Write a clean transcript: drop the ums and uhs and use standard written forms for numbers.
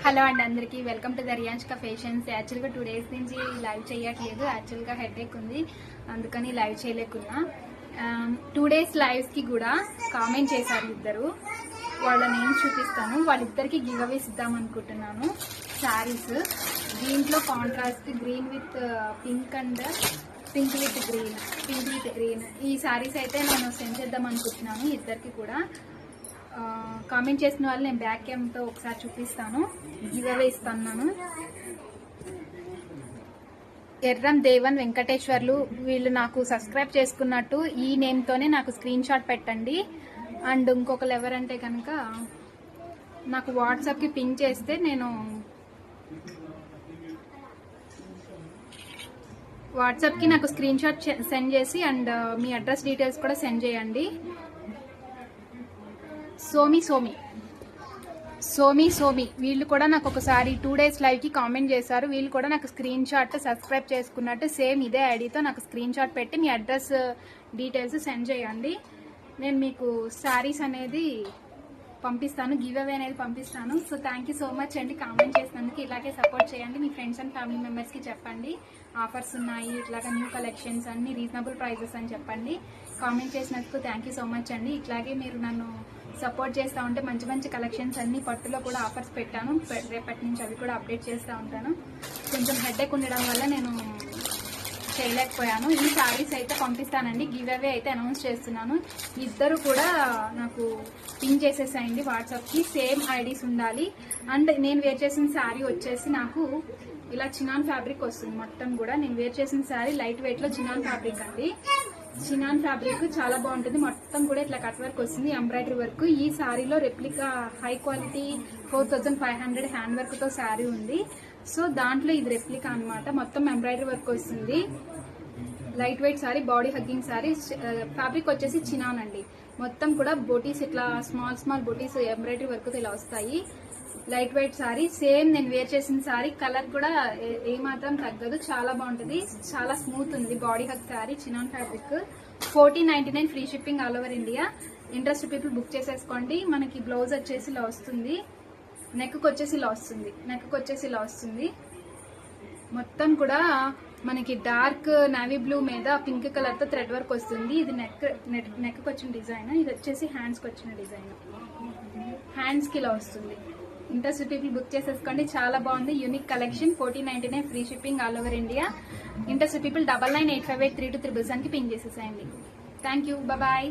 Hello అండి అందరికీ welcome to the Riyanshika fashions. యాక్చువల్గా 2 days నుంచి లైవ్ చేయట్లేదు. యాక్చువల్గా హెడేక్ ఉంది, అందుకని లైవ్ చేయలేకున్నా. 2 days లైవ్స్కి కూడా కామెంట్ చేశారు ఇద్దరు. వాళ్ళ నేమ్ చూపిస్తాను. వాళ్ళిద్దరికి గివ్ అవేస్ ఇద్దాం అనుకుంటున్నాను. శారీస్ దీంట్లో contrast green with pink and pink with green ఈ శారీస్ అయితే నేను సెండ్ చేద్దాం అనుకుంటున్నాను ఇద్దరికి కూడా. కామెంట్ చేసిన వాళ్ళు నేను బ్యాక్ క్యామ్తో ఒకసారి చూపిస్తాను, గివ్ అవే ఇస్తున్నాను. ఎర్రం దేవన్ వెంకటేశ్వర్లు వీళ్ళు నాకు సబ్స్క్రైబ్ చేసుకున్నట్టు ఈ నేమ్తోనే నాకు స్క్రీన్ షాట్ పెట్టండి. అండ్ ఇంకొకరు ఎవరంటే కనుక నాకు వాట్సాప్కి పింక్ చేస్తే నేను వాట్సాప్కి నాకు స్క్రీన్ షాట్ సెండ్ చేసి అండ్ మీ అడ్రస్ డీటెయిల్స్ కూడా సెండ్ చేయండి. సోమి వీళ్ళు కూడా నాకు ఒకసారి 2 days లైవ్కి కామెంట్ చేశారు. వీళ్ళు కూడా నాకు స్క్రీన్ షాట్ సబ్స్క్రైబ్ చేసుకున్నట్టు సేమ్ ఇదే ఐడితో నాకు స్క్రీన్ షాట్ పెట్టి మీ అడ్రస్ డీటెయిల్స్ సెండ్ చేయండి. నేను మీకు శారీస్ అనేది పంపిస్తాను, గివ్ అవే అనేది పంపిస్తాను. So thank you so much అండి కామెంట్ చేసినందుకు. ఇలాగే సపోర్ట్ చేయండి, మీ ఫ్రెండ్స్ అండ్ ఫ్యామిలీ మెంబర్స్కి చెప్పండి ఆఫర్స్ ఉన్నాయి, ఇట్లాగా న్యూ కలెక్షన్స్ అన్ని రీజనబుల్ ప్రైజెస్ అని చెప్పండి. కామెంట్ చేసినందుకు థ్యాంక్ యూ సో మచ్ అండి. ఇట్లాగే మీరు నన్ను సపోర్ట్ చేస్తూ ఉంటే మంచి మంచి కలెక్షన్స్ అన్ని పట్టులో కూడా ఆఫర్స్ పెట్టాను, రేపటి నుంచి అవి కూడా అప్డేట్ చేస్తూ ఉంటాను. కొంచెం హెడేక్ ఉండడం వల్ల నేను చేయలేకపోయాను. ఈ శారీస్ అయితే పంపిస్తానండి, గివ్ అవే అయితే అనౌన్స్ చేస్తున్నాను. ఇద్దరు కూడా నాకు పిన్ చేసేసాయండి వాట్సాప్కి, సేమ్ ఐడీస్ ఉండాలి. అండ్ నేను వేర్ చేసిన శారీ వచ్చేసి నాకు ఇలా చినాన్ ఫ్యాబ్రిక్ వస్తుంది. మొత్తం కూడా నేను వేర్ చేసిన శారీ లైట్ వెయిట్లో చినాన్ ఫ్యాబ్రిక్ అండి. చినాన్ ఫ్యాబ్రిక్ చాలా బాగుంటుంది. మొత్తం కూడా ఇట్లా కట్ వర్క్ వస్తుంది, ఎంబ్రాయిడరీ వర్క్. ఈ శారీలో రెప్లికా హై క్వాలిటీ 4500 హ్యాండ్ వర్క్తో శారీ ఉంది. సో దాంట్లో ఇది రెప్లికా అనమాట. మొత్తం ఎంబ్రాయిడరీ వర్క్ వస్తుంది. Light weight sari, body hugging sari. Fabric వచ్చేసి చినాన్ అండి. మొత్తం కూడా బొటీస్ ఇట్లా స్మాల్ బొటీస్ ఎంబ్రాయిడరీ వర్క్తో ఇలా వస్తాయి. లైట్ వెయిట్ శారీ, సేమ్ నేను వేర్ చేసిన శారీ కలర్ కూడా ఏమాత్రం తగ్గదు, చాలా బాగుంటుంది, చాలా స్మూత్ ఉంది. Body hug sari, chinon fabric. 1499 free shipping all over India. Interest people book చేసేసుకోండి. మనకి బ్లౌజ్ వచ్చేసి ఇలా వస్తుంది, నెక్కు వచ్చేసి ఇలా వస్తుంది. మొత్తం కూడా మనకి డార్క్ నావీ బ్లూ మీద పింక్ కలర్ తో థ్రెడ్ వర్క్ వస్తుంది. ఇది నెక్ వచ్చిన డిజైన్, ఇది వచ్చేసి హ్యాండ్స్ కి వచ్చిన డిజైన్. హ్యాండ్స్ కి ఇలా వస్తుంది. ఇంట్రెస్ట్ పీపుల్ బుక్ చేసేసుకోండి, చాలా బాగుంది. Unique collection. 1499 free shipping all over India. Interest people 99858323 కి పింక్ చేసేసేయండి. Thank you, bye.